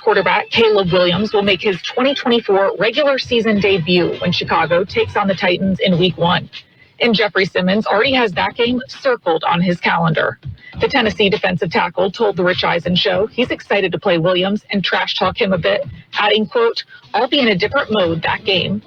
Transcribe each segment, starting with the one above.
quarterback Caleb Williams will make his 2024 regular season debut when Chicago takes on the Titans in Week 1. And Jeffrey Simmons already has that game circled on his calendar. The Tennessee defensive tackle told the Rich Eisen show he's excited to play Williams and trash talk him a bit, adding, quote, "I'll be in a different mode that game."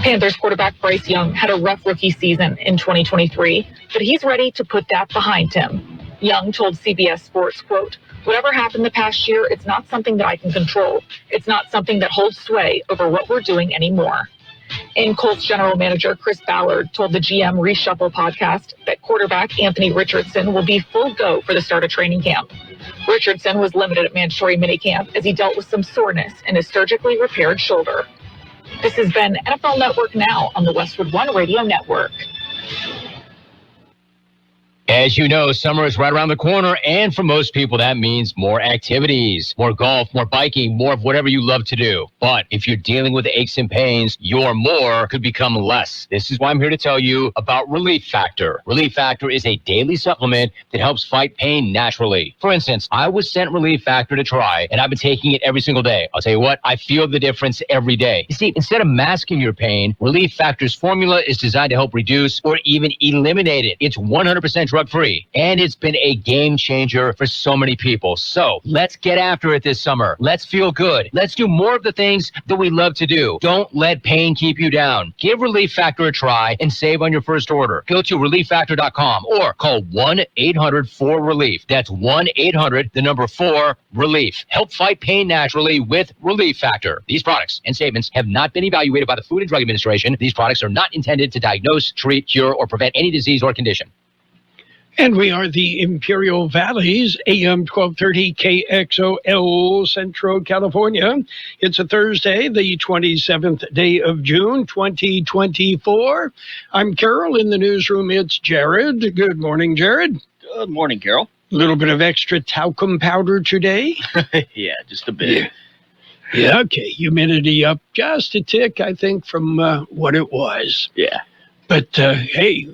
Panthers quarterback Bryce Young had a rough rookie season in 2023, but he's ready to put that behind him. Young told CBS Sports, quote, "Whatever happened the past year, it's not something that I can control. It's not something that holds sway over what we're doing anymore." And Colts general manager Chris Ballard told the GM Reshuffle podcast that quarterback Anthony Richardson will be full go for the start of training camp. Richardson was limited at mandatory minicamp as he dealt with some soreness in his surgically repaired shoulder. This has been NFL Network Now on the Westwood One Radio Network. As you know, summer is right around the corner, and for most people, that means more activities, more golf, more biking, more of whatever you love to do. But if you're dealing with aches and pains, your more could become less. This is why I'm here to tell you about Relief Factor. Relief Factor is a daily supplement that helps fight pain naturally. For instance, I was sent Relief Factor to try, and I've been taking it every single day. I'll tell you what, I feel the difference every day. You see, instead of masking your pain, Relief Factor's formula is designed to help reduce or even eliminate it. It's 100% drug-free, and it's been a game changer for so many people. So let's get after it this summer. Let's feel good. Let's do more of the things that we love to do. Don't let pain keep you down. Give Relief Factor a try and save on your first order. Go to relieffactor.com or call 1-800-4RELIEF. That's 1-800-4RELIEF. Help fight pain naturally with Relief Factor. These products and statements have not been evaluated by the Food and Drug Administration. These products are not intended to diagnose, treat, cure, or prevent any disease or condition. And we are the Imperial Valley's AM 1230 KXOL Central California. It's a Thursday, the 27th day of June, 2024. I'm Carroll. In the newsroom, it's Jared. Good morning, Jared. Good morning, Carroll. A little bit of extra talcum powder today. Yeah, just a bit. Yeah, okay. Humidity up just a tick, I think, from what it was. Yeah. But, hey,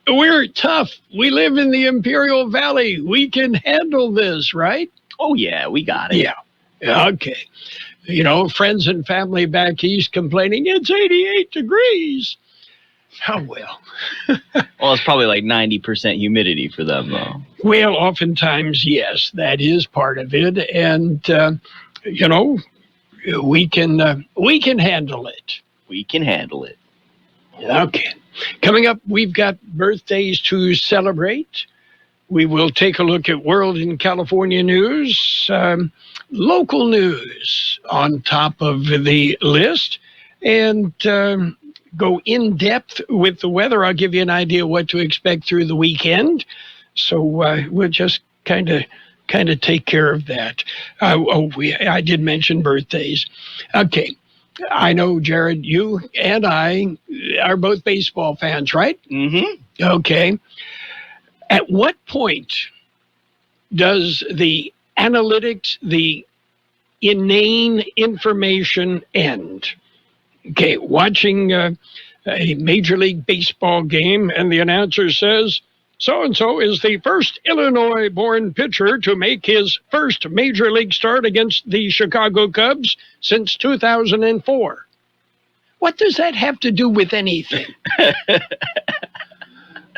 we're tough. We live in the Imperial Valley. We can handle this, right? Oh, yeah, we got it. Yeah. Okay. You know, friends and family back east complaining, it's 88 degrees. Oh, well. Well, it's probably like 90% humidity for them, though. Well, oftentimes, yes, that is part of it. And, you know, we can handle it. We can handle it. Okay. Coming up, we've got birthdays to celebrate. We will take a look at world and California news, local news on top of the list, and go in depth with the weather. I'll give you an idea what to expect through the weekend. So we'll just kind of take care of that. I did mention birthdays. Okay. I know, Jared, you and I are both baseball fans, right? Mm-hmm. Okay. At what point does the analytics, the inane information end? Okay, watching a Major League Baseball game and the announcer says, so-and-so is the first Illinois-born pitcher to make his first Major League start against the Chicago Cubs since 2004. What does that have to do with anything?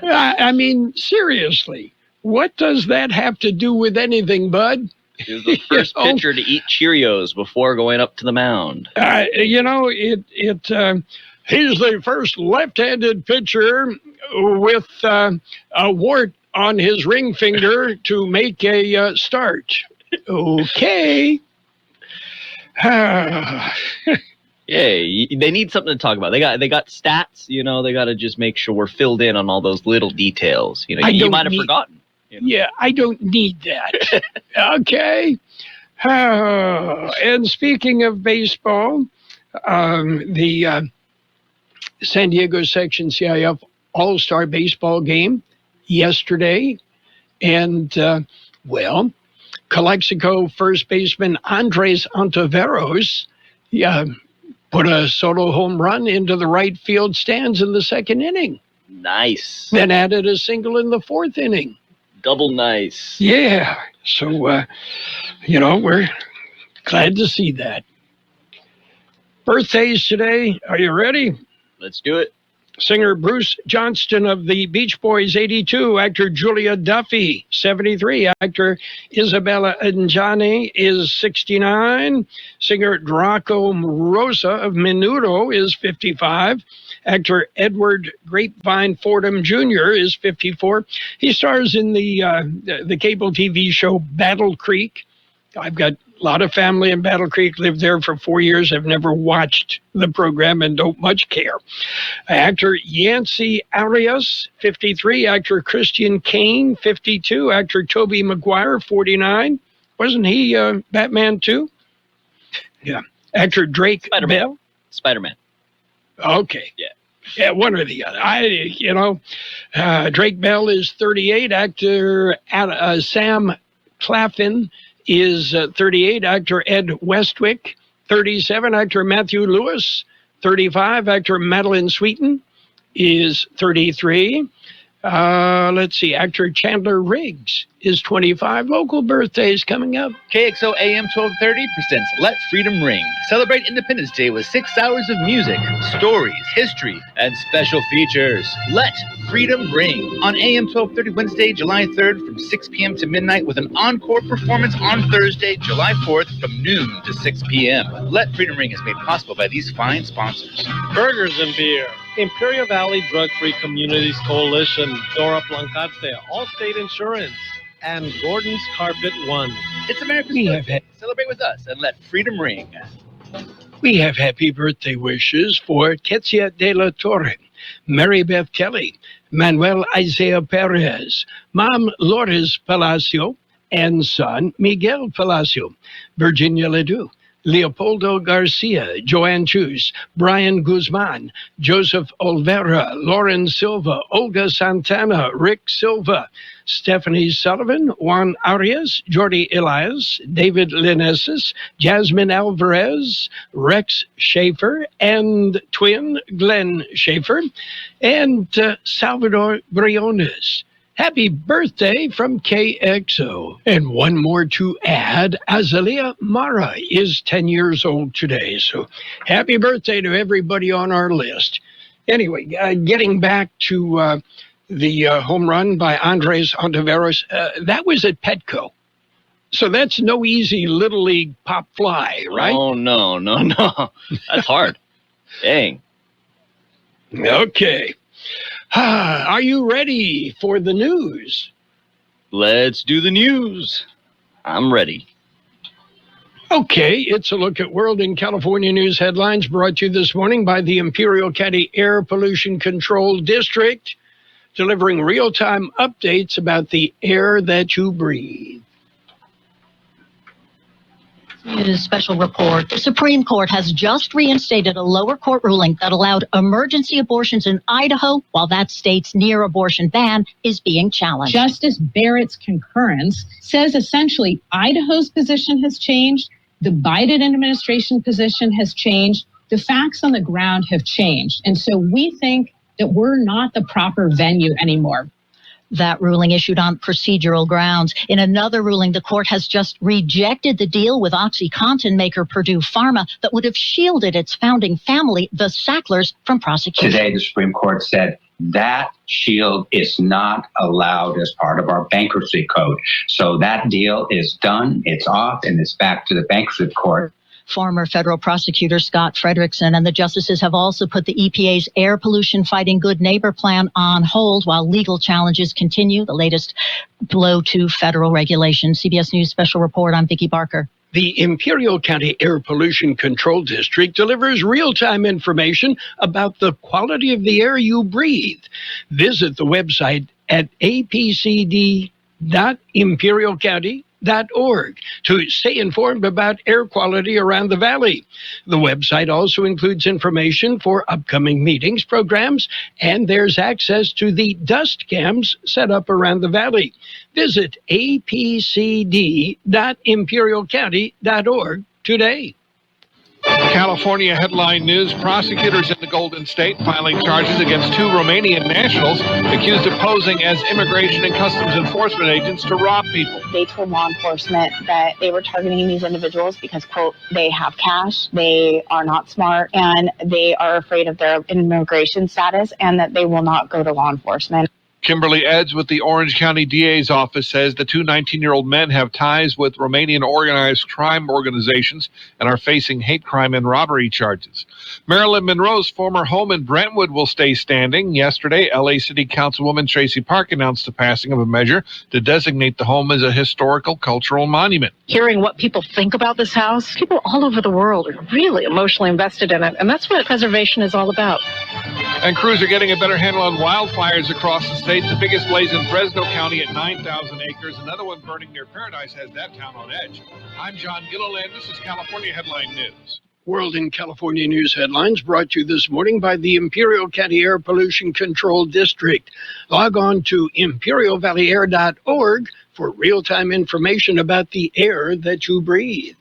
I mean, seriously, what does that have to do with anything, bud? He was the first pitcher to eat Cheerios before going up to the mound. You know, he's the first left-handed pitcher with a wart on his ring finger to make a start. Okay. Yeah, they need something to talk about. They got stats, you know, they got to just make sure we're filled in on all those little details. You know, you might have forgotten. You know? Yeah, I don't need that. Okay. And speaking of baseball, the San Diego Section CIF All-Star Baseball game yesterday. And, Calexico first baseman Andres Ontiveros put a solo home run into the right field stands in the second inning. Nice. Then added a single in the fourth inning. Double nice. Yeah. So, we're Glad to see that. Birthdays today. Are you ready? Let's do it. Singer Bruce Johnston of the Beach Boys, 82. Actor Julia Duffy, 73. Actor Isabella Njani is 69. Singer Draco Rosa of Menudo is 55. Actor Edward Grapevine Fordham Jr. is 54. He stars in the cable TV show Battle Creek. I've got a lot of family in Battle Creek, lived there for 4 years. I've never watched the program and don't much care. Actor Yancey Arias, 53. Actor Christian Kane, 52. Actor Tobey Maguire, 49. Wasn't he Batman too? Yeah. Actor Drake Spider-Man. Bell. Spider-Man. Okay. Yeah. Yeah, one or the other. Drake Bell is 38. Actor Sam Claflin is 38. Actor Ed Westwick, 37. Actor Matthew Lewis, 35. Actor Madeline Sweeten is 33. Let's see. Actor Chandler Riggs is 25. Local birthdays coming up. KXO AM 1230 presents Let Freedom Ring. Celebrate Independence Day with 6 hours of music, stories, history, and special features. Let Freedom Ring on AM 1230 Wednesday, July 3rd from 6 p.m. to midnight with an encore performance on Thursday, July 4th from noon to 6 p.m. Let Freedom Ring is made possible by these fine sponsors. Burgers and Beer, Imperial Valley Drug-Free Communities Coalition, Dora Plancarte, Allstate Insurance, and Gordon's Carpet One. It's America's birthday. Celebrate with us and let freedom ring. We have happy birthday wishes for Ketsia de la Torre, Mary Beth Kelly, Manuel Isaiah Perez, Mom Lourdes Palacio, and son Miguel Palacio, Virginia Ledoux, Leopoldo Garcia, Joanne Chus, Brian Guzman, Joseph Olvera, Lauren Silva, Olga Santana, Rick Silva, Stephanie Sullivan, Juan Arias, Jordi Elias, David Linesis, Jasmine Alvarez, Rex Schaefer, and twin Glenn Schaefer, and Salvador Briones. Happy birthday from KXO. And one more to add, Azalea Mara is 10 years old today. So happy birthday to everybody on our list. Anyway, getting back to the home run by Andres Ontiveros, that was at Petco. So that's no easy Little League pop fly, right? Oh, no. That's hard. Dang. Okay. Are you ready for the news? Let's do the news. I'm ready. Okay, it's a look at World and California news headlines brought to you this morning by the Imperial County Air Pollution Control District, delivering real-time updates about the air that you breathe. News special report. The Supreme Court has just reinstated a lower court ruling that allowed emergency abortions in Idaho, while that state's near-abortion ban is being challenged. Justice Barrett's concurrence says essentially Idaho's position has changed, the Biden administration position has changed, the facts on the ground have changed. And so we think that we're not the proper venue anymore. That ruling issued on procedural grounds. In another ruling, the court has just rejected the deal with OxyContin maker Purdue Pharma that would have shielded its founding family, the Sacklers, from prosecution. Today, the Supreme Court said that shield is not allowed as part of our bankruptcy code. So that deal is done, it's off, and it's back to the bankruptcy court. Former federal prosecutor Scott Frederickson and the justices have also put the EPA's air pollution fighting good neighbor plan on hold while legal challenges continue. The latest blow to federal regulation. CBS News special report. I'm Vicki Barker. The Imperial County Air Pollution Control District delivers real-time information about the quality of the air you breathe. Visit the website at apcd.imperialcounty.org to stay informed about air quality around the valley. The website also includes information for upcoming meetings, programs, and there's access to the dust cams set up around the valley. Visit apcd.imperialcounty.org today. California headline news. Prosecutors in the Golden State filing charges against 2 Romanian nationals accused of posing as immigration and customs enforcement agents to rob people. They told law enforcement that they were targeting these individuals because, quote, they have cash, they are not smart, and they are afraid of their immigration status, and that they will not go to law enforcement. Kimberly Edds with the Orange County DA's office says the 2 19-year-old men have ties with Romanian organized crime organizations and are facing hate crime and robbery charges. Marilyn Monroe's former home in Brentwood will stay standing. Yesterday, L.A. City Councilwoman Tracy Park announced the passing of a measure to designate the home as a historical cultural monument. Hearing what people think about this house, people all over the world are really emotionally invested in it, and that's what preservation is all about. And crews are getting a better handle on wildfires across the state. The biggest blaze in Fresno County at 9,000 acres. Another one burning near Paradise has that town on edge. I'm John Gilliland. This is California Headline News. World in California News headlines brought to you this morning by the Imperial County Air Pollution Control District. Log on to imperialvalleyair.org for real-time information about the air that you breathe.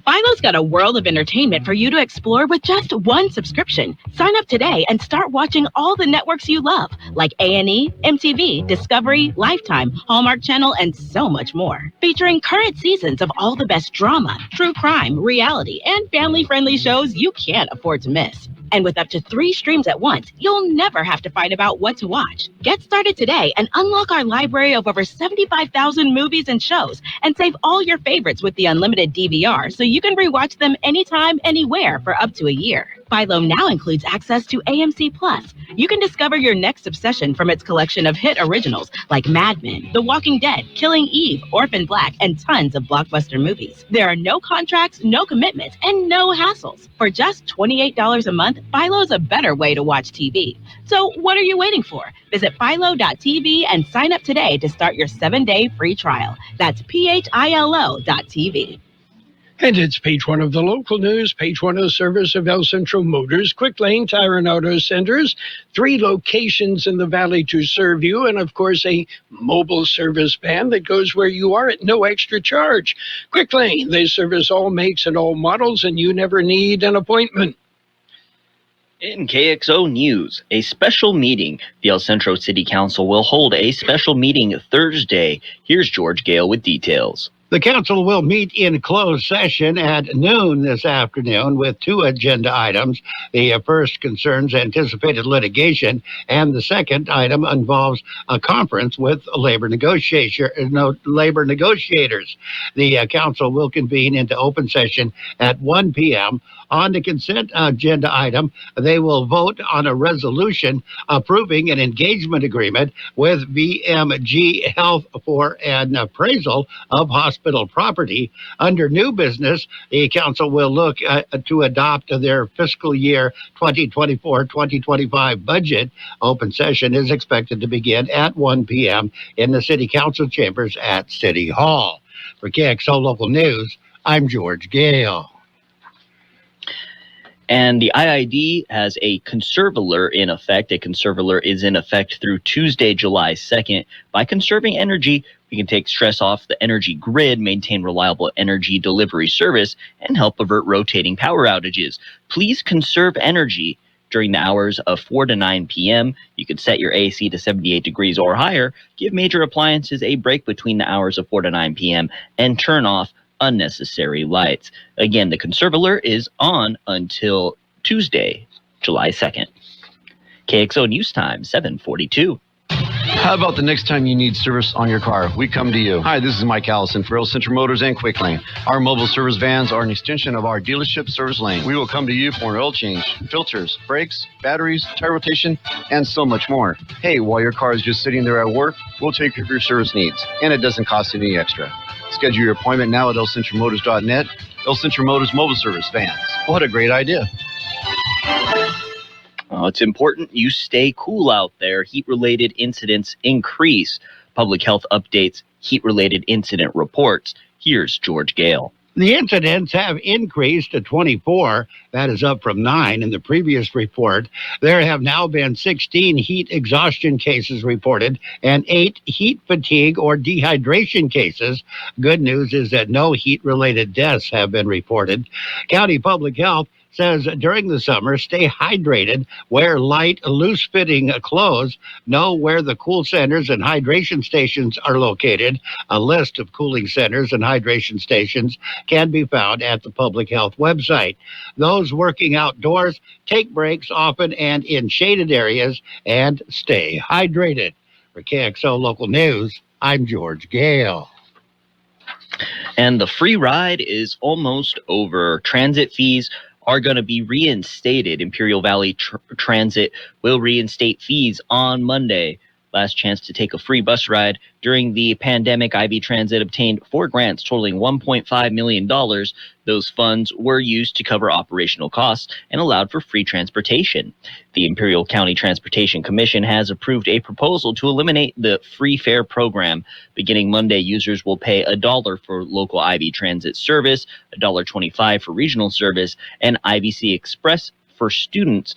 Philo's got a world of entertainment for you to explore with just one subscription. Sign up today and start watching all the networks you love, like A&E, MTV, Discovery, Lifetime, Hallmark Channel, and so much more. Featuring current seasons of all the best drama, true crime, reality, and family-friendly shows you can't afford to miss. And with up to 3 streams at once, you'll never have to fight about what to watch. Get started today and unlock our library of over 75,000 movies and shows, and save all your favorites with the unlimited DVR so you can rewatch them anytime, anywhere for up to a year. Philo now includes access to AMC Plus. You can discover your next obsession from its collection of hit originals like Mad Men, The Walking Dead, Killing Eve, Orphan Black, and tons of blockbuster movies. There are no contracts, no commitments, and no hassles. For just $28 a month, Philo's a better way to watch TV. So what are you waiting for? Visit philo.tv and sign up today to start your 7-day free trial. That's philo.tv. And it's page 1 of the local news, page 1 of the service of El Centro Motors, Quick Lane Tire and Auto Centers, 3 locations in the valley to serve you, and of course a mobile service van that goes where you are at no extra charge. Quick Lane, they service all makes and all models, and you never need an appointment. In KXO News, a special meeting. The El Centro City Council will hold a special meeting Thursday. Here's George Gale with details. The council will meet in closed session at noon this afternoon with 2 agenda items. The first concerns anticipated litigation, and the second item involves a conference with labor negotiators. The council will convene into open session at 1 p.m. On the consent agenda item, they will vote on a resolution approving an engagement agreement with VMG Health for an appraisal of hospital property. Under new business, the council will look to adopt their fiscal year 2024-2025 budget. Open session is expected to begin at 1 p.m. in the City Council chambers at City Hall. For KXO Local News, I'm George Gale. And the IID has a conservator in effect. A conservator is in effect through Tuesday, July 2nd. By conserving energy, we can take stress off the energy grid, maintain reliable energy delivery service, and help avert rotating power outages. Please conserve energy during the hours of 4 to 9 p.m. You can set your AC to 78 degrees or higher, give major appliances a break between the hours of 4 to 9 p.m., and turn off unnecessary lights. Again, the conservator is on until Tuesday, July 2nd. KXO News Time, 7:42. How about the next time you need service on your car? We come to you. Hi, this is Mike Allison for Real Central Motors and Quick Lane. Our mobile service vans are an extension of our dealership service lane. We will come to you for an oil change, filters, brakes, batteries, tire rotation, and so much more. Hey, while your car is just sitting there at work, we'll take care of your service needs, and it doesn't cost any extra. Schedule your appointment now at elcentralmotors.net. El Centro Motors Mobile Service Vans. What a great idea. Well, it's important you stay cool out there. Heat-related incidents increase. Public health updates, heat-related incident reports. Here's George Gale. The incidents have increased to 24. That is up from 9 in the previous report. There have now been 16 heat exhaustion cases reported and 8 heat fatigue or dehydration cases. Good news is that no heat-related deaths have been reported. County Public Health says during the summer, stay hydrated, wear light, loose-fitting clothes, know where the cool centers and hydration stations are located. A list of cooling centers and hydration stations can be found at the public health website. Those working outdoors, take breaks often and in shaded areas, and stay hydrated. For KXO Local News, I'm George Gale. And the free ride is almost over. Transit fees are going to be reinstated. Imperial Valley Transit will reinstate fees on Monday. Last chance to take a free bus ride. During the pandemic, IV Transit obtained 4 grants totaling $1.5 million. Those funds were used to cover operational costs and allowed for free transportation. The Imperial County Transportation Commission has approved a proposal to eliminate the free fare program. Beginning Monday, users will pay $1 for local IV Transit service, $1.25 for regional service, and IVC Express for students.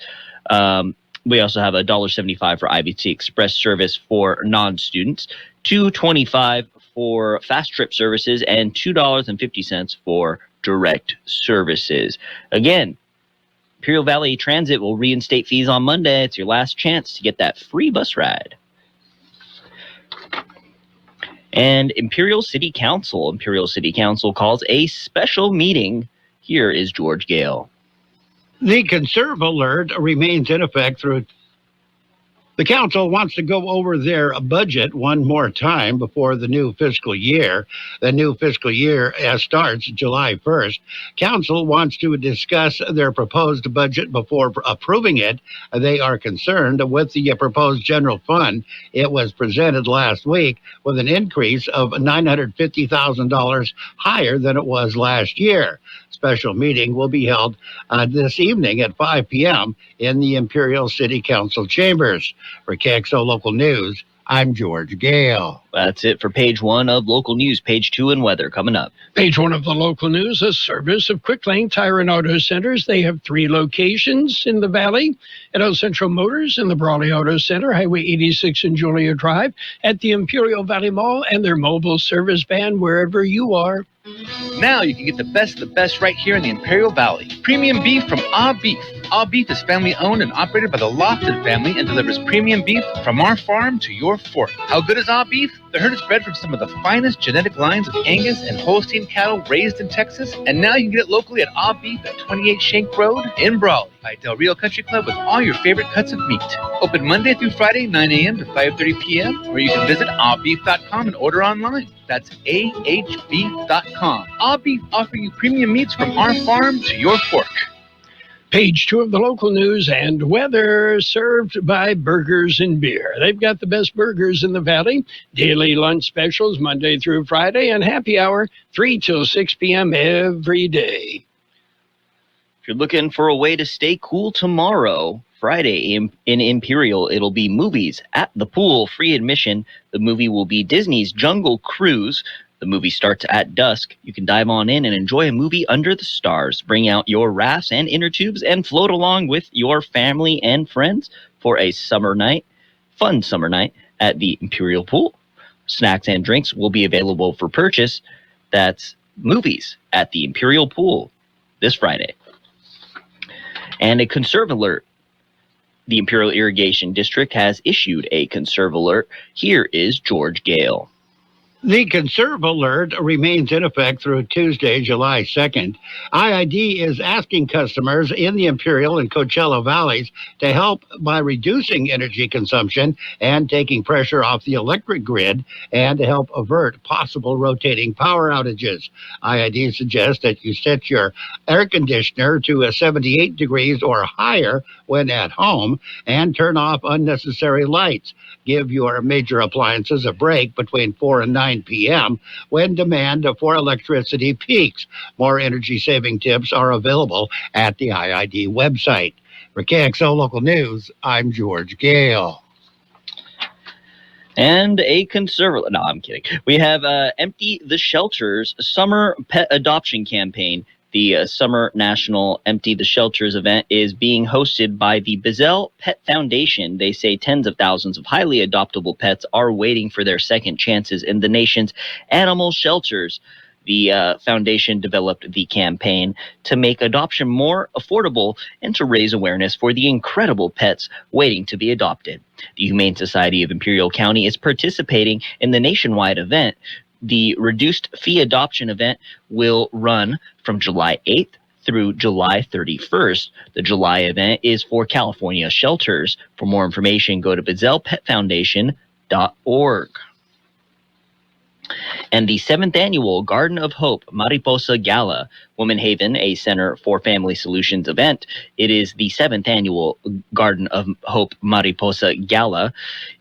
We also have $1.75 for IVC Express service for non-students, $2.25 for fast trip services, and $2.50 for direct services. Again, Imperial Valley Transit will reinstate fees on Monday. It's your last chance to get that free bus ride. And Imperial City Council calls a special meeting. Here is George Gale. The conserve alert remains in effect through. The council wants to go over their budget one more time before the new fiscal year. The new fiscal year starts July 1st. Council wants to discuss their proposed budget before approving it. They are concerned with the proposed general fund. It was presented last week with an increase of $950,000 higher than it was last year. Special meeting will be held this evening at 5 p.m. in the Imperial City Council chambers. For KXO Local News, I'm George Gale. That's it for page 1 of local news. Page 2 and weather coming up. Page 1 of the local news, a service of Quick Lane Tire and Auto Centers. They have 3 locations in the valley: at El Centro Motors in the Brawley Auto Center, Highway 86 and Julia Drive, at the Imperial Valley Mall, and their mobile service van wherever you are. Now you can get the best right here in the Imperial Valley. Premium beef from Ah Beef. Ah Beef is family owned and operated by the Lofton family and delivers premium beef from our farm to your fork. How good is Ah Beef? The herd is bred from some of the finest genetic lines of Angus and Holstein cattle raised in Texas, and now you can get it locally at Ah Beef at 28 Shank Road in Brawley by Del Rio Country Club with all your favorite cuts of meat. Open Monday through Friday, 9 a.m. to 5:30 p.m., or you can visit ahbeef.com and order online. That's ahbeef.com. Ah Beef offering you premium meats from our farm to your fork. Page 2 of the local news and weather, served by Burgers and Beer. They've got the best burgers in the valley. Daily lunch specials Monday through Friday, and happy hour 3 till 6 p.m. every day. If you're looking for a way to stay cool tomorrow, Friday in Imperial, it'll be movies at the pool, free admission. The movie will be Disney's Jungle Cruise. The movie starts at dusk. You can dive on in and enjoy a movie under the stars. Bring out your rafts and inner tubes and float along with your family and friends for a fun summer night at the Imperial Pool. Snacks and drinks will be available for purchase. That's movies at the Imperial Pool this Friday. And a conserve alert. The Imperial Irrigation District has issued a conserve alert. Here is George Gale. The conserve alert remains in effect through Tuesday, July 2nd. IID is asking customers in the Imperial and Coachella valleys to help by reducing energy consumption and taking pressure off the electric grid, and to help avert possible rotating power outages. IID suggests that you set your air conditioner to 78 degrees or higher when at home and turn off unnecessary lights. Give your major appliances a break between 4 and 9 p.m. when demand for electricity peaks. More energy-saving tips are available at the IID website. For KXO Local News, I'm George Gale. And a conservative. No, I'm kidding. We have Empty the Shelters Summer Pet Adoption Campaign. The Summer National Empty the Shelters event is being hosted by the Bizzell Pet Foundation. They say tens of thousands of highly adoptable pets are waiting for their second chances in the nation's animal shelters. The foundation developed the campaign to make adoption more affordable and to raise awareness for the incredible pets waiting to be adopted. The Humane Society of Imperial County is participating in the nationwide event. The reduced fee adoption event will run from July 8th through July 31st. The July event is for California shelters. For more information, go to BazellPetFoundation.org. And the 7th annual Garden of Hope Mariposa Gala, Woman Haven, a Center for Family Solutions event. It is the 7th annual Garden of Hope Mariposa Gala.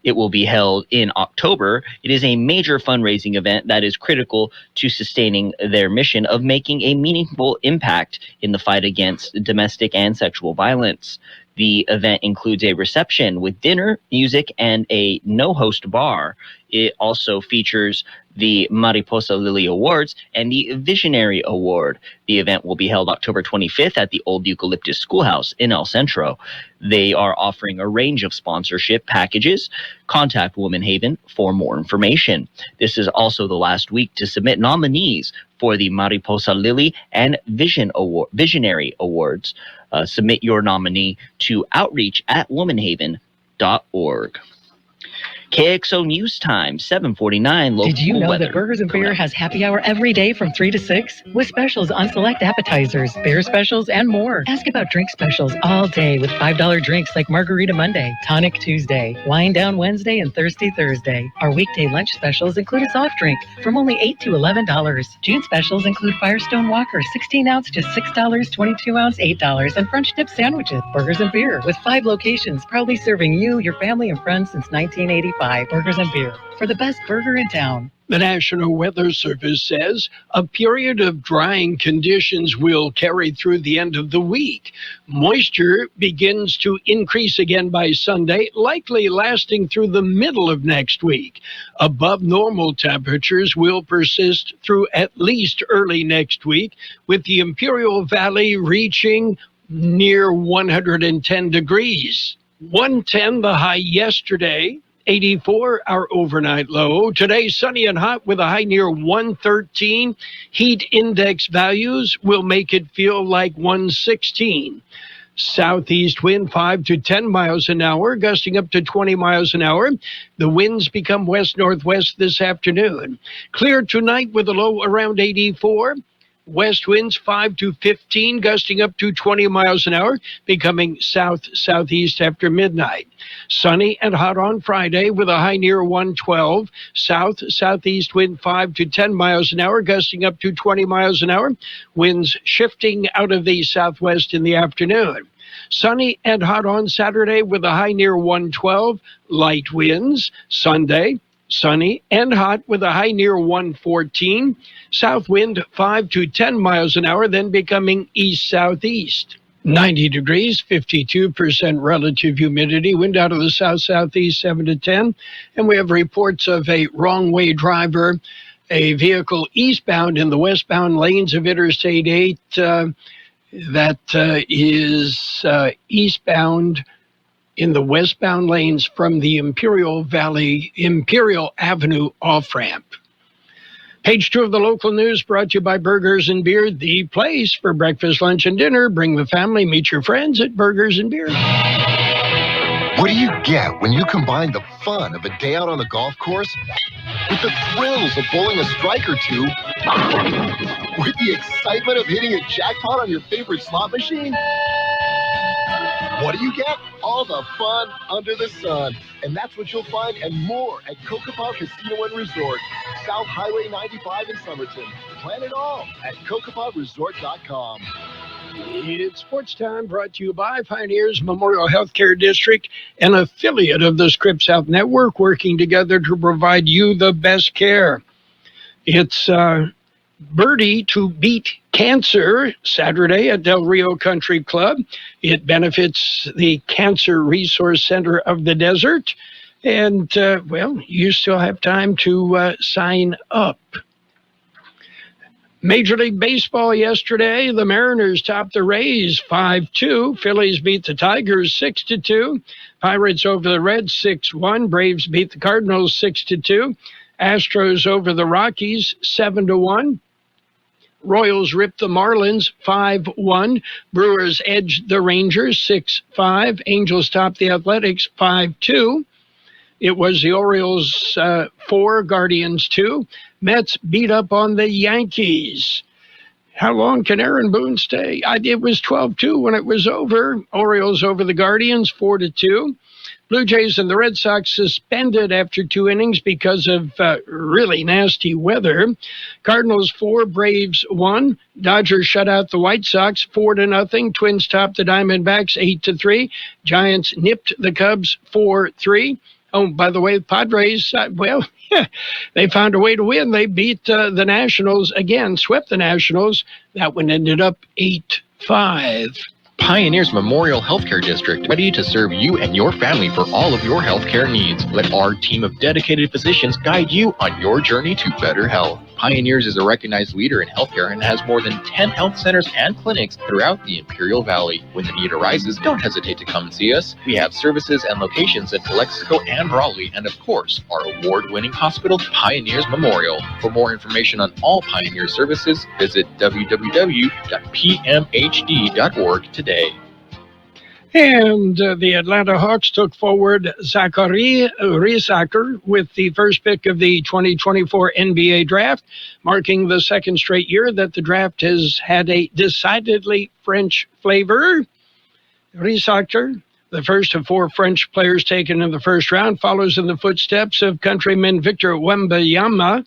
It will be held in October. It is a major fundraising event that is critical to sustaining their mission of making a meaningful impact in the fight against domestic and sexual violence. The event includes a reception with dinner, music, and a no-host bar. It also features the Mariposa Lily Awards and the Visionary Award. The event will be held October 25th at the Old Eucalyptus Schoolhouse in El Centro. They are offering a range of sponsorship packages. Contact Woman Haven for more information. This is also the last week to submit nominees for the Mariposa Lily and Visionary Awards. Submit your nominee to outreach@womanhaven.org. KXO News Time, 7:49 local Did you know weather. that Burgers and Beer has happy hour every day from 3 to 6? With specials on select appetizers, beer specials, and more. Ask about drink specials all day with $5 drinks like Margarita Monday, Tonic Tuesday, Wine Down Wednesday, and Thirsty Thursday. Our weekday lunch specials include a soft drink from only $8 to $11. June specials include Firestone Walker, 16 ounce, just $6, 22 ounce, $8, and French dip sandwiches. Burgers and Beer, with 5 locations, proudly serving you, your family, and friends since 1985. Burgers and Beer, for the best burger in town. The National Weather Service says a period of drying conditions will carry through the end of the week. Moisture begins to increase again by Sunday, likely lasting through the middle of next week. Above normal temperatures will persist through at least early next week, with the Imperial Valley reaching near 110 degrees. 110 the high yesterday. 84 our overnight low. Today, sunny and hot with a high near 113. Heat index values will make it feel like 116. Southeast wind 5 to 10 miles an hour, gusting up to 20 miles an hour. The winds become west-northwest this afternoon. Clear tonight with a low around 84. West winds 5 to 15, gusting up to 20 miles an hour, becoming south-southeast after midnight. Sunny and hot on Friday with a high near 112. South-southeast wind 5 to 10 miles an hour, gusting up to 20 miles an hour. Winds shifting out of the southwest in the afternoon. Sunny and hot on Saturday with a high near 112. Light winds. Sunday, sunny and hot with a high near 114. South wind 5 to 10 miles an hour, then becoming east-southeast. 90 degrees, 52% relative humidity, wind out of the south-southeast 7 to 10. And we have reports of a wrong-way driver, a vehicle eastbound in the westbound lanes of Interstate 8 that is eastbound in the westbound lanes from the Imperial Avenue off-ramp. Page 2 of the local news brought to you by Burgers and Beer, the place for breakfast, lunch, and dinner. Bring the family, meet your friends at Burgers and Beer. What do you get when you combine the fun of a day out on the golf course with the thrills of bowling a strike or two with the excitement of hitting a jackpot on your favorite slot machine? What do you get? All the fun under the sun. And that's what you'll find and more at Kokopah Casino and Resort, South Highway 95 in Somerton. Plan it all at CokopahResort.com. It's sports time, brought to you by Pioneers Memorial Healthcare District, an affiliate of the Scripps Health Network, working together to provide you the best care. It's Birdie to Beat Cancer Saturday at Del Rio Country Club. It benefits the Cancer Resource Center of the Desert. And, you still have time to sign up. Major League Baseball yesterday, the Mariners topped the Rays 5-2. Phillies beat the Tigers 6-2. Pirates over the Reds 6-1. Braves beat the Cardinals 6-2. Astros over the Rockies 7-1. Royals ripped the Marlins 5-1. Brewers edged the Rangers 6-5. Angels topped the Athletics 5-2. It was the Orioles 4, Guardians 2. Mets beat up on the Yankees. How long can Aaron Boone stay? It was 12-2 when it was over. Orioles over the Guardians 4-2. Blue Jays and the Red Sox suspended after 2 innings because of really nasty weather. Cardinals 4, Braves 1. Dodgers shut out the White Sox 4-0. Twins topped the Diamondbacks 8-3. Giants nipped the Cubs 4-3. Oh, by the way, the Padres, they found a way to win. They beat the Nationals again, swept the Nationals. That one ended up 8-5. Pioneers Memorial Healthcare District, ready to serve you and your family for all of your healthcare needs. Let our team of dedicated physicians guide you on your journey to better health. Pioneers is a recognized leader in healthcare and has more than 10 health centers and clinics throughout the Imperial Valley. When the need arises, don't hesitate to come and see us. We have services and locations in Calexico and Raleigh, and of course, our award-winning hospital, Pioneers Memorial. For more information on all Pioneer services, visit www.pmhd.org today. And the Atlanta Hawks took forward Zachary Riesacker with the first pick of the 2024 NBA draft, marking the second straight year that the draft has had a decidedly French flavor. Riesacker, the first of 4 French players taken in the first round, follows in the footsteps of countryman Victor Wembanyama,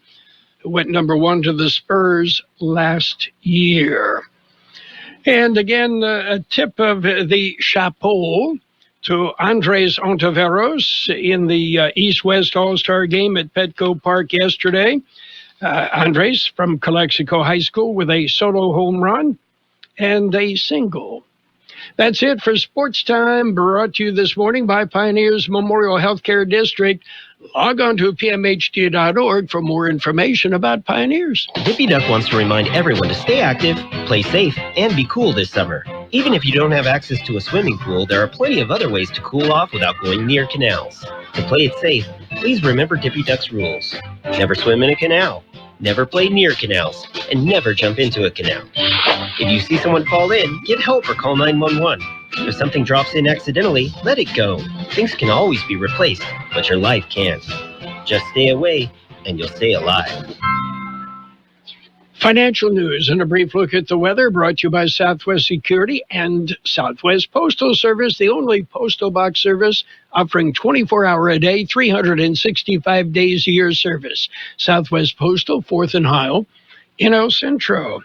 who went number 1 to the Spurs last year. And again, a tip of the chapeau to Andres Ontiveros in the East-West All-Star game at Petco Park yesterday. Andres from Calexico High School with a solo home run and a single. That's it for Sports Time, brought to you this morning by Pioneers Memorial Healthcare District. Log on to pmhd.org for more information about Pioneers. Dippy Duck wants to remind everyone to stay active, play safe, and be cool this summer. Even if you don't have access to a swimming pool, there are plenty of other ways to cool off without going near canals. To play it safe, please remember Dippy Duck's rules. Never swim in a canal, never play near canals, and never jump into a canal. If you see someone fall in, get help or call 911. If something drops in accidentally, let it go. Things can always be replaced, but your life can't. Just stay away, and you'll stay alive. Financial news and a brief look at the weather brought to you by Southwest Security and Southwest Postal Service, the only postal box service offering 24-hour-a-day, 365 days a year service. Southwest Postal, 4th and Heil in El Centro.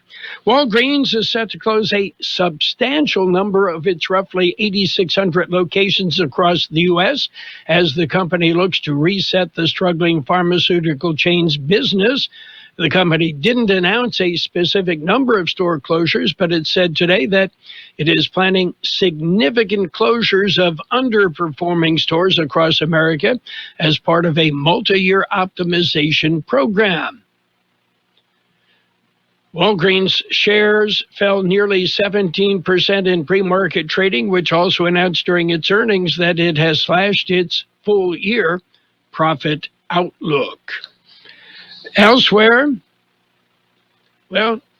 Walgreens is set to close a substantial number of its roughly 8,600 locations across the U.S. as the company looks to reset the struggling pharmaceutical chain's business. The company didn't announce a specific number of store closures, but it said today that it is planning significant closures of underperforming stores across America as part of a multi-year optimization program. Walgreens shares fell nearly 17% in pre-market trading, which also announced during its earnings that it has slashed its full-year profit outlook. Elsewhere,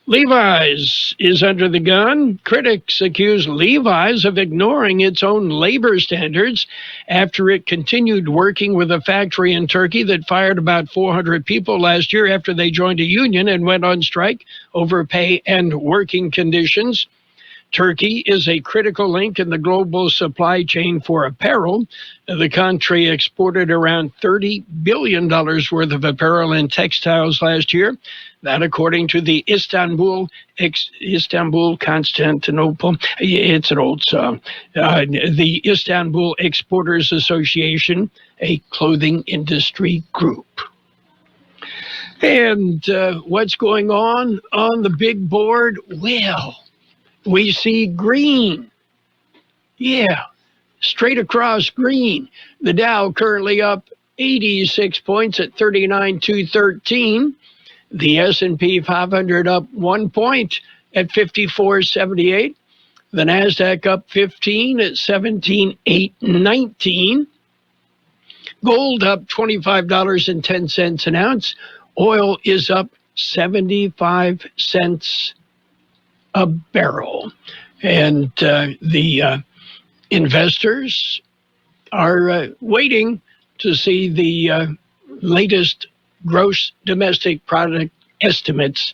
Levi's is under the gun. Critics accuse Levi's of ignoring its own labor standards after it continued working with a factory in Turkey that fired about 400 people last year after they joined a union and went on strike over pay and working conditions. Turkey is a critical link in the global supply chain for apparel. The country exported around $30 billion worth of apparel and textiles last year. That according to the Istanbul, Constantinople, it's an old song, the Istanbul Exporters Association, a clothing industry group. And what's going on the big board? Well, we see green. Yeah, straight across green. The Dow currently up 86 points at 39,213. The S&P 500 up 1 point at 5478. The NASDAQ up 15 at 17,819. Gold up $25.10 an ounce. Oil is up $75 a barrel. And the investors are waiting to see the latest gross domestic product estimates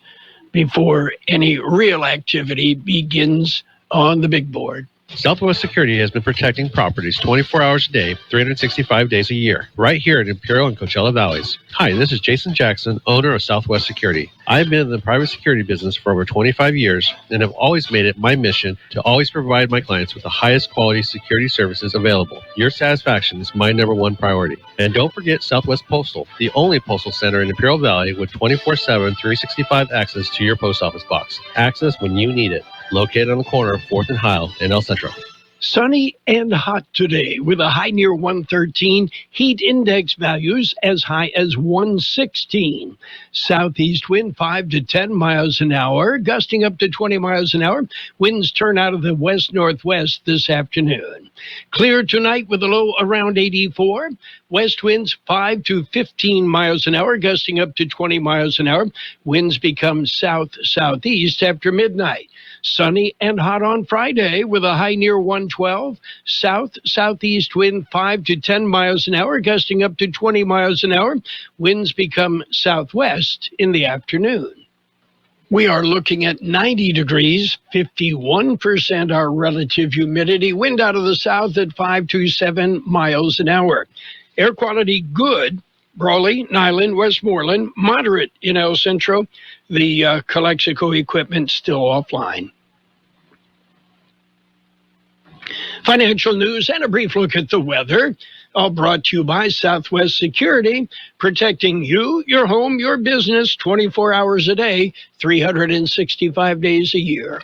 before any real activity begins on the big board. Southwest Security has been protecting properties 24 hours a day, 365 days a year, right here in Imperial and Coachella Valleys. Hi, this is Jason Jackson, owner of Southwest Security. I've been in the private security business for over 25 years and have always made it my mission to always provide my clients with the highest quality security services available. Your satisfaction is my number one priority. And don't forget Southwest Postal, the only postal center in Imperial Valley with 24/7, 365 access to your post office box. Access when you need it. Located on the corner of 4th and Heil in El Centro. Sunny and hot today with a high near 113, heat index values as high as 116. Southeast wind 5 to 10 miles an hour, gusting up to 20 miles an hour. Winds turn out of the west-northwest this afternoon. Clear tonight with a low around 84. West winds 5 to 15 miles an hour, gusting up to 20 miles an hour. Winds become south-southeast after midnight. Sunny and hot on Friday with a high near 112. South-southeast wind 5 to 10 miles an hour, gusting up to 20 miles an hour. Winds become southwest in the afternoon. We are looking at 90 degrees, 51% our relative humidity. Wind out of the south at 5 to 7 miles an hour. Air quality good. Brawley, Nyland, Westmoreland, moderate in El Centro. The Calexico equipment still offline. Financial news and a brief look at the weather, all brought to you by Southwest Security, protecting you, your home, your business, 24 hours a day, 365 days a year.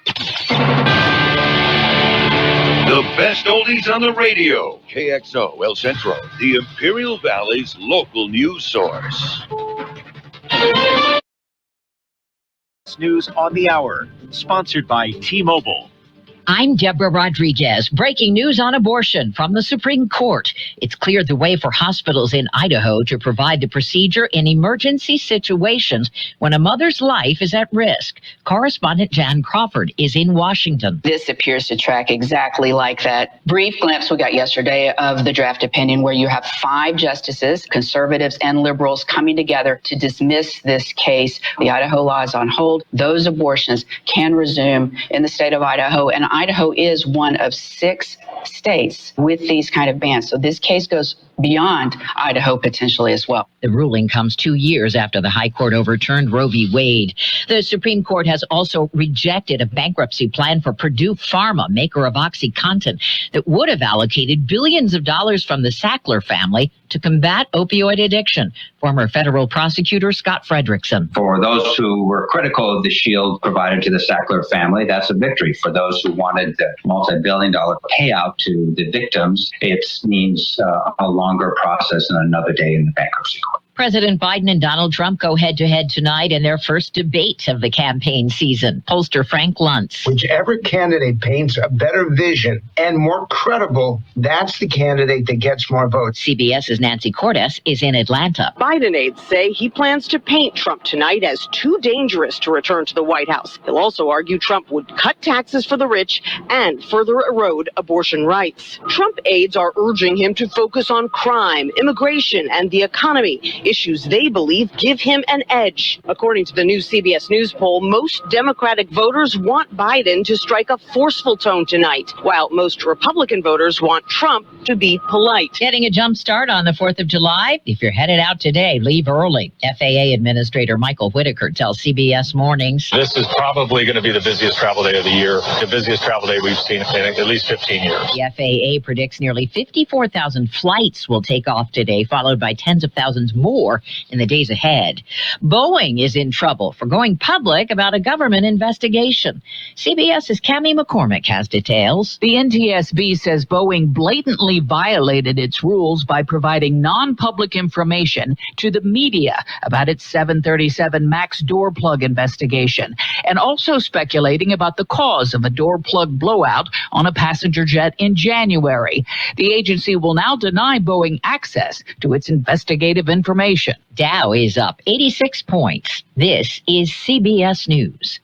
The best oldies on the radio. KXO El Centro, the Imperial Valley's local news source. News on the hour, sponsored by T-Mobile. I'm Deborah Rodriguez. Breaking news on abortion from the Supreme Court. It's cleared the way for hospitals in Idaho to provide the procedure in emergency situations when a mother's life is at risk. Correspondent Jan Crawford is in Washington. This appears to track exactly like that brief glimpse we got yesterday of the draft opinion where you have 5 justices, conservatives and liberals, coming together to dismiss this case. The Idaho law is on hold. Those abortions can resume in the state of Idaho, and Idaho is one of 6 states with these kind of bans. So this case goes beyond Idaho potentially as well. The ruling comes 2 years after the High Court overturned Roe v. Wade. The Supreme Court has also rejected a bankruptcy plan for Purdue Pharma, maker of OxyContin, that would have allocated billions of dollars from the Sackler family to combat opioid addiction. Former federal prosecutor Scott Frederickson. For those who were critical of the shield provided to the Sackler family, that's a victory. For those who wanted the multi-billion-dollar payout to the victims, it means a longer process and another day in the bankruptcy court. President Biden and Donald Trump go head-to-head tonight in their first debate of the campaign season. Pollster Frank Luntz. Whichever candidate paints a better vision and more credible, that's the candidate that gets more votes. CBS's Nancy Cordes is in Atlanta. Biden aides say he plans to paint Trump tonight as too dangerous to return to the White House. He'll also argue Trump would cut taxes for the rich and further erode abortion rights. Trump aides are urging him to focus on crime, immigration, and the economy, issues they believe give him an edge. According to the new CBS News poll, most Democratic voters want Biden to strike a forceful tone tonight, while most Republican voters want Trump to be polite. Getting a jump start on the 4th of July? If you're headed out today, leave early. FAA Administrator Michael Whitaker tells CBS Mornings. This is probably going to be the busiest travel day of the year, the busiest travel day we've seen in at least 15 years. The FAA predicts nearly 54,000 flights will take off today, followed by tens of thousands more in the days ahead. Boeing is in trouble for going public about a government investigation. CBS's Cammie McCormick has details. The NTSB says Boeing blatantly violated its rules by providing non-public information to the media about its 737 MAX door plug investigation, and also speculating about the cause of a door plug blowout on a passenger jet in January. The agency will now deny Boeing access to its investigative information information. Dow is up 86 points. This is CBS News.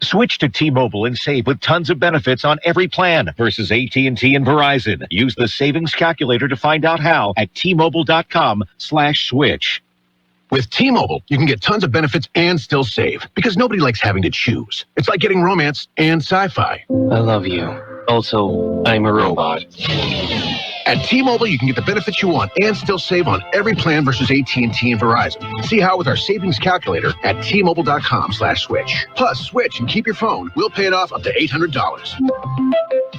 Switch to T-Mobile and save with tons of benefits on every plan versus AT&T and Verizon. Use the savings calculator to find out how at T-Mobile.com/switch. With T-Mobile, you can get tons of benefits and still save because nobody likes having to choose. It's like getting romance and sci-fi. I love you. Also, I'm a robot. At T-Mobile, you can get the benefits you want and still save on every plan versus AT&T and Verizon. See how with our savings calculator at T-Mobile.com/switch. Plus, switch and keep your phone. We'll pay it off up to $800.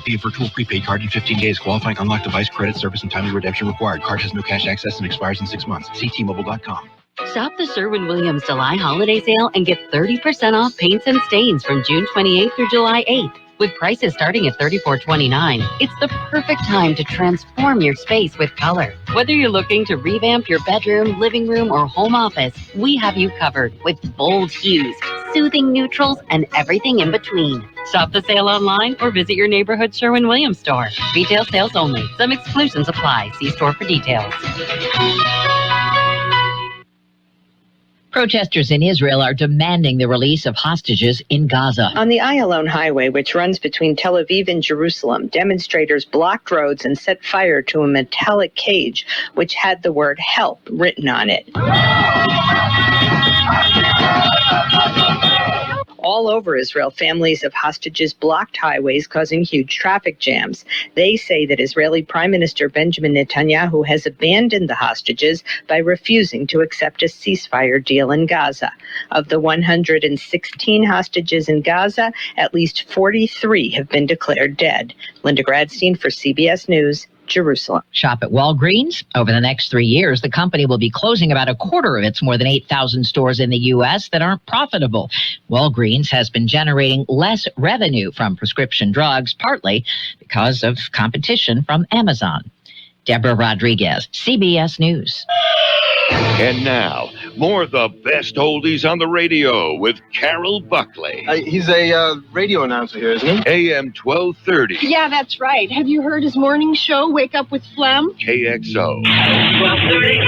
Be a virtual prepaid card in 15 days. Qualifying unlocked device credit service and timely redemption required. Card has no cash access and expires in 6 months. See T-Mobile.com. Shop the Sherwin-Williams July holiday sale and get 30% off paints and stains from June 28th through July 8th. With prices starting at $34.29, it's the perfect time to transform your space with color. Whether you're looking to revamp your bedroom, living room, or home office, we have you covered with bold hues, soothing neutrals, and everything in between. Shop the sale online or visit your neighborhood Sherwin-Williams store. Retail sales only. Some exclusions apply. See store for details. Protesters in Israel are demanding the release of hostages in Gaza. On the Ayalon Highway, which runs between Tel Aviv and Jerusalem, demonstrators blocked roads and set fire to a metallic cage which had the word "help" written on it. All over Israel, families of hostages blocked highways, causing huge traffic jams. They say that Israeli Prime Minister Benjamin Netanyahu has abandoned the hostages by refusing to accept a ceasefire deal in Gaza. Of the 116 hostages in Gaza, at least 43 have been declared dead. Linda Gradstein for CBS News, Jerusalem. Shop at Walgreens. Over the next 3 years, the company will be closing about a quarter of its more than 8,000 stores in the U.S. that aren't profitable. Walgreens has been generating less revenue from prescription drugs, partly because of competition from Amazon. Deborah Rodriguez, CBS News. And now, more of the best oldies on the radio with Carroll Buckley. He's a radio announcer here, isn't he? AM 1230. Yeah, that's right. Have you heard his morning show, Wake Up with Phlegm? KXO. 1230.